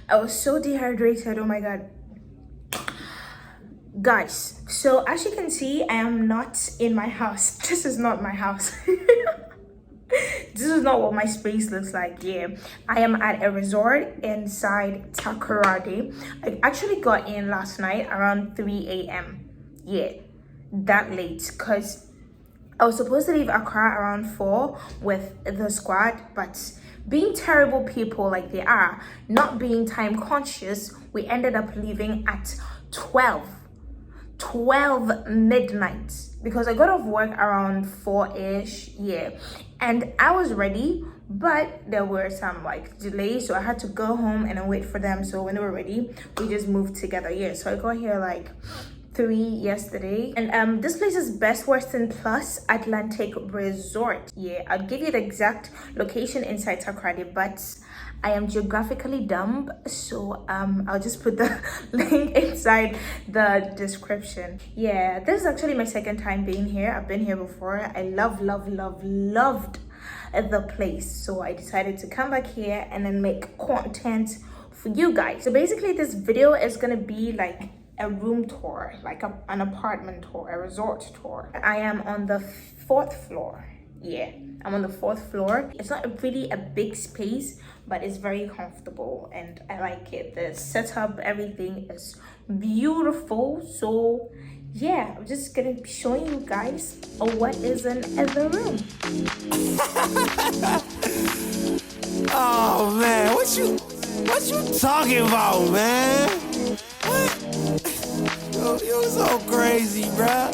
I was so dehydrated. Oh my god. Guys, so as you can see, I am not in my house. This is not my house. This is not what my space looks like. Yeah, I am at a resort inside Takoradi. I actually got in last night around 3 a.m. Yeah, that late, because I was supposed to leave Accra around 4 with the squad, but being terrible people like they are, not being time conscious, we ended up leaving at 12 midnight, because I got off work around 4-ish. Yeah, and I was ready, but there were some like delays, so I had to go home and then wait for them. So when they were ready, we just moved together. Yeah, so I got here like 3 yesterday, and this place is Best Western Plus Atlantic Resort. Yeah, I'll give you the exact location inside Takoradi, but I am geographically dumb, so I'll just put the link inside the description. Yeah, this is actually my second time being here. I've been here before. I loved the place, so I decided to come back here and then make content for you guys. So basically this video is gonna be like a room tour, like an apartment tour, a resort tour. I am on the 4th floor. Yeah, I'm on the 4th floor. It's not really a big space, but it's very comfortable and I like it. The setup, everything is beautiful. So yeah, I'm just gonna be showing you guys what is in the room. Oh man, what you talking about, man? What? You're so crazy, bruh.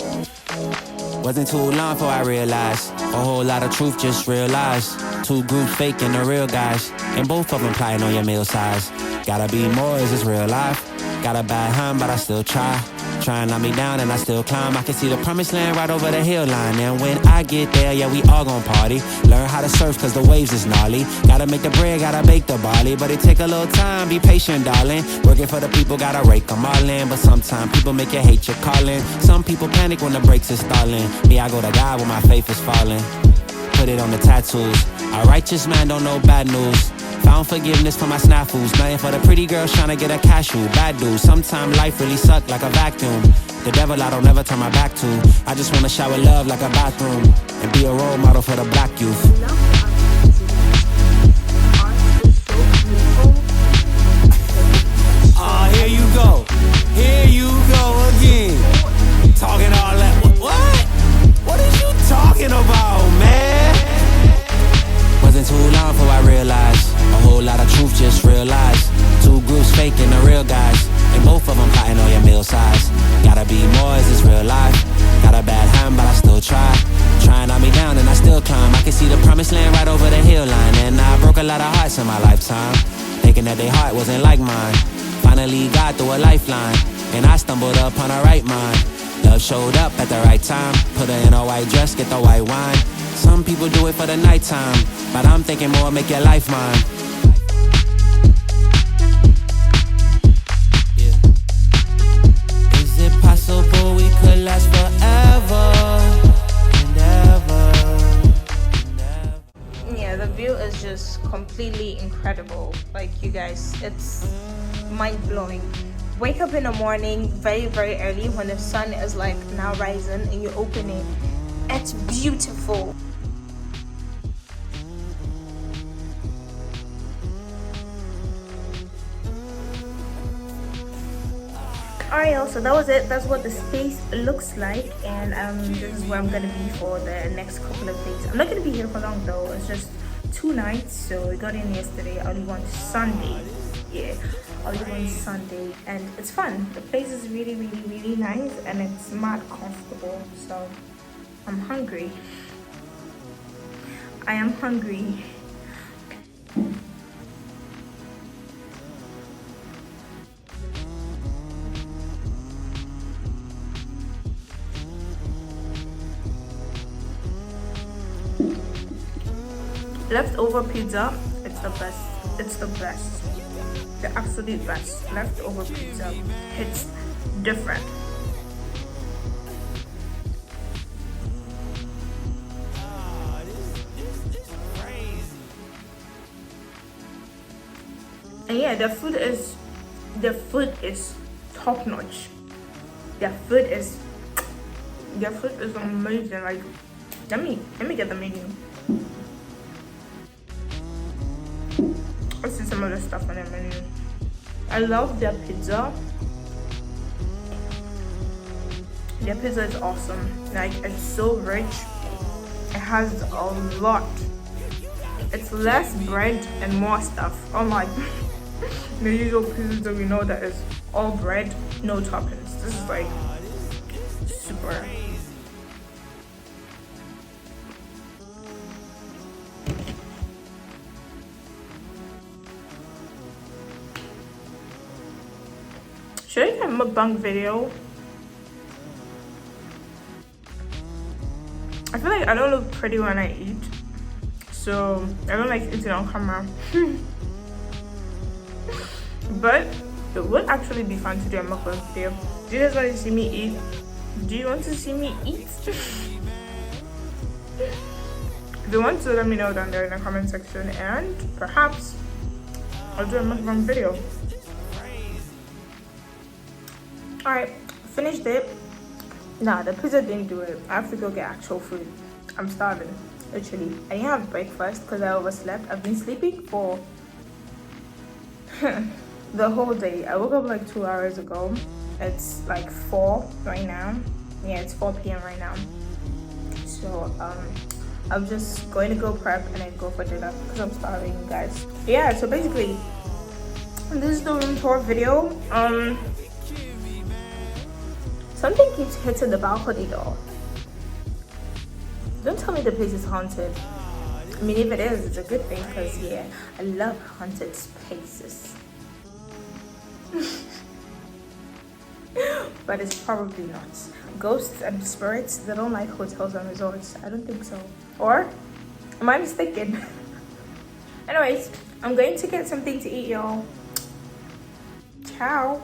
Wasn't too long before I realized a whole lot of truth just realized. 2 groups faking the real guys, and both of them plotting on your meal size. Gotta be more, is this real life? Got a bad hand, but I still try. Try and knock me down and I still climb. I can see the promised land right over the hill line. And when I get there, yeah, we all gon' party. Learn how to surf cause the waves is gnarly. Gotta make the bread, gotta bake the barley. But it take a little time, be patient, darling. Working for the people, gotta rake them all in. But sometimes people make you hate your calling. Some people panic when the brakes is stalling. Me, I go to God when my faith is falling. Put it on the tattoos. A righteous man don't know bad news. Found forgiveness for my snafus. Nothing for the pretty girls trying to get a cashew. Bad dude. Sometimes life really suck like a vacuum. The devil I don't ever turn my back to. I just wanna shower love like a bathroom and be a role model for the black youth. Here you go. Here you go again. Talking all that. What? What are you talking about, man? Wasn't too long before I realized a whole lot of truth just realized. 2 groups faking the real guys, and both of them plotting on your meal size. Gotta be more, is this real life? Got a bad hand, but I still try. Trying to knock me down and I still climb. I can see the promised land right over the hill line. And I broke a lot of hearts in my lifetime, thinking that their heart wasn't like mine. Finally got through a lifeline, and I stumbled upon a right mind. Love showed up at the right time. Put her in a white dress, get the white wine. Some people do it for the nighttime, but I'm thinking more, make your life mine. Yeah. Is it possible we could last forever and ever and ever? Yeah, the view is just completely incredible. Like, you guys, it's mind-blowing. Wake up in the morning very early when the sun is like now rising and you open it. It's beautiful. Alright, so that was it. That's what the space looks like, and this is where I'm gonna be for the next couple of days. I'm not gonna be here for long though. It's just 2 nights, so we got in yesterday. I only went Sunday. Yeah, I only went Sunday, and it's fun. The place is really nice, and it's mad comfortable. So I'm hungry. I am hungry. Leftover pizza, it's the best. It's the best. The absolute best. Leftover pizza hits different. And yeah, the food is top notch. Their food is amazing. Like, let me get the menu. Let's see some of the stuff on their menu. I love their pizza. Their pizza is awesome. Like, it's so rich. It has a lot. It's less bread and more stuff. Unlike the usual pizzas that we know that is all bread, no toppings. This is like super. Should I get a mukbang video? I feel like I don't look pretty when I eat, so I don't like eating on camera. But it would actually be fun to do a mukbang video. Do you guys want to see me eat? Do you want to see me eat? If you want to, let me know down there in the comment section, and perhaps I'll do a mukbang video. Alright, finished it. Nah, the pizza didn't do it. I have to go get actual food. I'm starving, literally. I didn't have breakfast because I overslept. I've been sleeping for the whole day. I woke up like 2 hours ago. It's like 4 right now. Yeah, it's 4 p.m. right now. So I'm just going to go prep and then go for dinner because I'm starving, guys. Yeah, so basically this is the room tour video. Something keeps hitting the balcony door. Don't tell me the place is haunted. I mean, if it is, it's a good thing because, yeah, I love haunted spaces. But it's probably not. Ghosts and spirits, they don't like hotels and resorts. I don't think so. Or am I mistaken? Anyways, I'm going to get something to eat, y'all. Ciao.